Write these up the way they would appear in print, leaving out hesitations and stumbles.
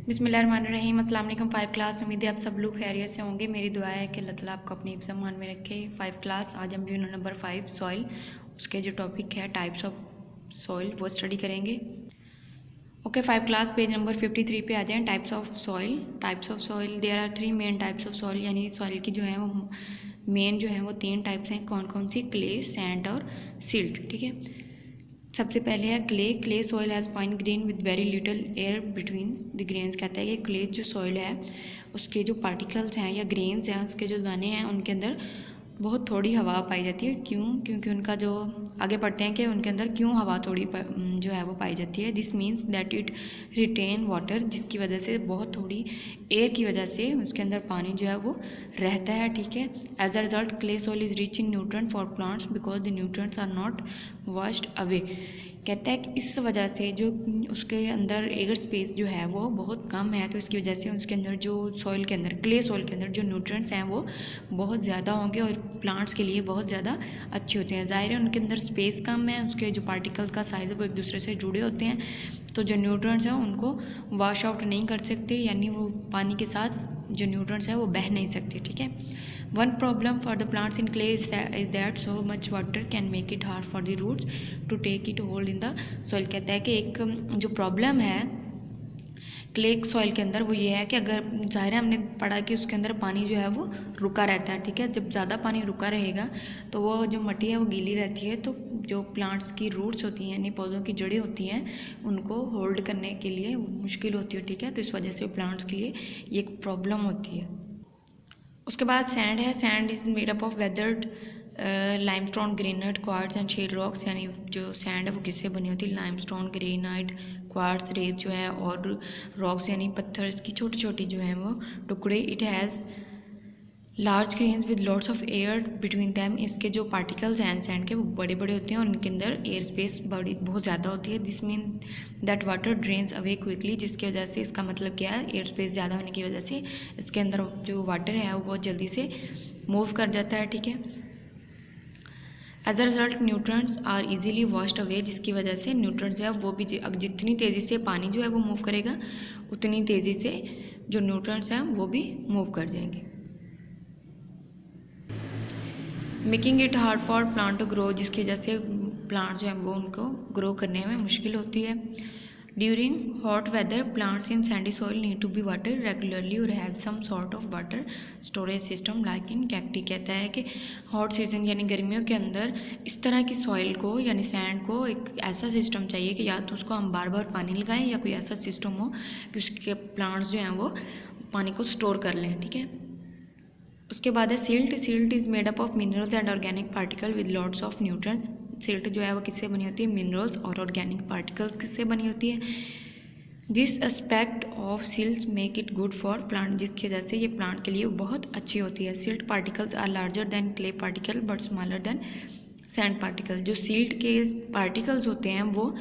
बिस्मिल्लाहिर्रहमानिर्रहीम। अस्सलाम वालेकुम। 5 क्लास, उम्मीद है आप सब लोग खैरियत से होंगे। मेरी दुआ है कि अल्लाह ताला आपको अपने हिफ्ज़ मान में रखे। 5 क्लास, आज हम यूनिट नंबर 5 सॉइल, उसके जो टॉपिक है टाइप्स ऑफ सॉइल, वो स्टडी करेंगे। ओके 5 क्लास, पेज नंबर 53 पे आ जाएं। Types of soil. Types of soil, there are 3 main types of soil, यानी सॉइल की जो है वो मेन जो है वो 3 टाइप्स हैं। कौन कौन सी? क्ले, सैंड और सिल्ट। ठीक है, सबसे पहले है clay. Clay soil has fine grain with very little air between the grains. कहता है कि क्ले जो सॉइल है उसके जो पार्टिकल्स हैं या ग्रेन्स हैं, उसके जो दाने हैं, उनके अंदर बहुत थोड़ी हवा पाई जाती है। क्यों? क्योंकि उनका जो आगे पढ़ते हैं कि उनके अंदर क्यों हवा थोड़ी जो है वो पाई जाती है। This means that it retain water, जिसकी वजह से बहुत थोड़ी एयर की वजह से उसके अंदर पानी जो है वो रहता है। ठीक है, as a result clay soil is rich in nutrient for plants because the nutrients are not washed away. कहता है कि इस वजह से जो उसके अंदर एयर स्पेस जो है वो बहुत कम है, तो इसकी वजह से उसके अंदर जो सॉइल के अंदर, क्ले सॉइल के अंदर जो न्यूट्रिएंट्स हैं वो बहुत ज़्यादा होंगे और प्लांट्स के लिए बहुत ज़्यादा अच्छे होते हैं। ज़ाहिर है उनके अंदर स्पेस कम है, उसके जो पार्टिकल्स का साइज़ है वो एक दूसरे से जुड़े होते हैं, तो जो न्यूट्रिएंट्स हैं उनको वॉश आउट नहीं कर सकते, यानी वो पानी के साथ जो न्यूट्रिएंट्स है वो बह नहीं सकते। ठीक है, one problem for the plants in clay is that so much water can make it hard for the roots to take it hold in the soil. कहता है कि एक जो प्रॉब्लम है क्ले सॉइल के अंदर वो ये है कि अगर ज़ाहिर है हमने पढ़ा कि उसके अंदर पानी जो है वो रुका रहता है। ठीक है, जब ज़्यादा पानी रुका रहेगा तो वो जो मिट्टी है वो गीली रहती है, तो जो प्लांट्स की रूट्स होती हैं यानी पौधों की जड़ें होती हैं उनको होल्ड करने के लिए मुश्किल होती है। ठीक है, तो इस वजह से प्लांट्स के लिए ये एक प्रॉब्लम होती है। उसके बाद सैंड है। Sand is made up of weathered limestone, granite, quartz and shale rocks. यानी जो सैंड है वो किससे बनी होती है? लाइमस्टोन, ग्रेनाइट, क्वार्ट्स, रेत जो है और रॉक्स यानी पत्थर की छोटी छोटी जो है वो टुकड़े। It has large grains with lots of air between them. इसके जो पार्टिकल्स हैं सैंड के वो बड़े बड़े होते हैं और उनके अंदर एयर स्पेस बहुत ज़्यादा होती है। This mean that water drains away quickly, जिसकी वजह से, इसका मतलब क्या है, एयर स्पेस ज़्यादा होने की वजह से इसके अंदर जो वाटर है वो बहुत जल्दी से मूव कर जाता है। ठीक है, as a result nutrients are easily washed away, जिसकी वजह से न्यूट्रिएंट्स जो है वो भी जितनी तेज़ी से पानी जो है वो मूव करेगा उतनी तेज़ी से जो न्यूट्रिएंट्स हैं वो भी मूव कर जाएंगे। Making it hard for plant to grow, जिसकी वजह से प्लांट जो है वो उनको ग्रो करने में मुश्किल होती है। During hot weather plants in sandy soil need to be water regularly और have some sort of water storage system like in cacti. कहता है कि हॉट सीजन यानी गर्मियों के अंदर इस तरह की सॉइल को यानी सैंड को एक ऐसा सिस्टम चाहिए कि या तो उसको हम बार बार पानी लगाएं या कोई ऐसा सिस्टम हो कि उसके प्लांट्स जो हैं वो पानी को स्टोर कर लें। ठीक है, उसके बाद है silt. Silt is made up of minerals and organic particle with lots of nutrients. Silt जो है वो किससे बनी होती है? मिनरल्स और ऑर्गेनिक पार्टिकल्स किससे बनी होती है? This aspect of silt make it good for plant, जिसकी वजह से ये प्लांट के लिए बहुत अच्छी होती है। Silt particles are larger than clay particle but smaller than sand particle. जो सिल्ट के पार्टिकल्स होते हैं वो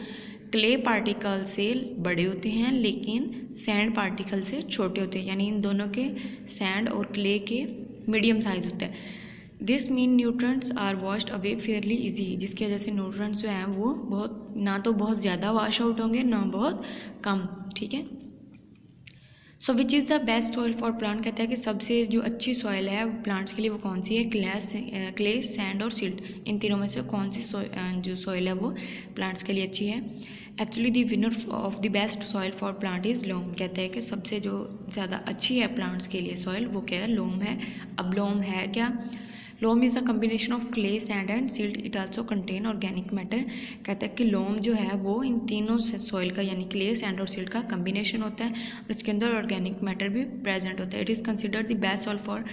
क्ले पार्टिकल से बड़े होते हैं लेकिन सैंड पार्टिकल से छोटे होते हैं, यानी इन दोनों के, सैंड और क्ले के, मीडियम साइज होता है। This mean nutrients are washed away fairly easy, जिसकी वजह से न्यूट्रिएंट्स जो हैं वो बहुत, ना तो बहुत ज़्यादा वॉश आउट होंगे ना बहुत कम। ठीक है, so which is the best soil for plant. कहता है कि सबसे जो अच्छी सॉइल है प्लांट्स के लिए वो कौन सी है? क्ले, सैंड और सिल्ट, इन तीनों में से कौन सी जो सॉइल है वो प्लांट्स के लिए अच्छी है? Actually the winner of the best soil for plant is loam. कहता है कि सबसे जो ज़्यादा अच्छी है प्लांट्स के लिए सॉइल वो क्या है? लोम है। अब लोम है क्या? Loam is a combination of clay, sand and silt, it also contain organic matter. कहता है कि लोम जो है वो इन तीनों से सॉइल का यानी क्ले, सैंड और सिल्ट का कम्बिनेशन होता है और इसके अंदर ऑर्गेनिक मैटर भी प्रेजेंट होता है। It is considered the best soil for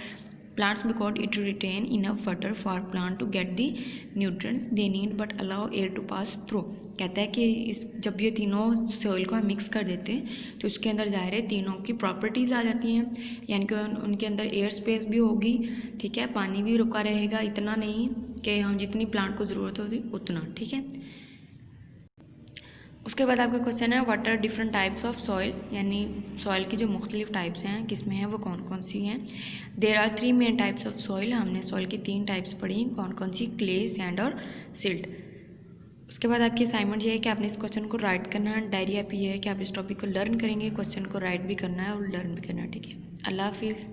plants because it retain enough water for plant to get the nutrients they need but allow air to pass through। कहता है कि इस जब ये तीनों सॉइल को हम मिक्स कर देते हैं तो उसके अंदर ज़ाहिर है तीनों की प्रॉपर्टीज़ आ जाती हैं, यानी कि उनके अंदर एयर स्पेस भी होगी। ठीक है, पानी भी रुका रहेगा, इतना नहीं कि हम जितनी प्लांट को ज़रूरत होती उतना। ठीक है, उसके बाद आपका क्वेश्चन है what are different types of soil, यानी सॉइल की जो मुख्तलिफ टाइप्स हैं किसमें हैं वो कौन कौन सी हैं? There are 3 main types of soil. हमने सॉइल की 3 टाइप्स पढ़ी, कौन कौन सी? क्ले, सैंड और सिल्ट। उसके बाद आपकी असाइनमेंट ये है कि आपने इस क्वेश्चन को राइट करना है। डायरी आप ये है कि आप इस टॉपिक को लर्न करेंगे, क्वेश्चन को राइट भी करना है और लर्न भी करना है। ठीक है, अल्लाह हाफिज़।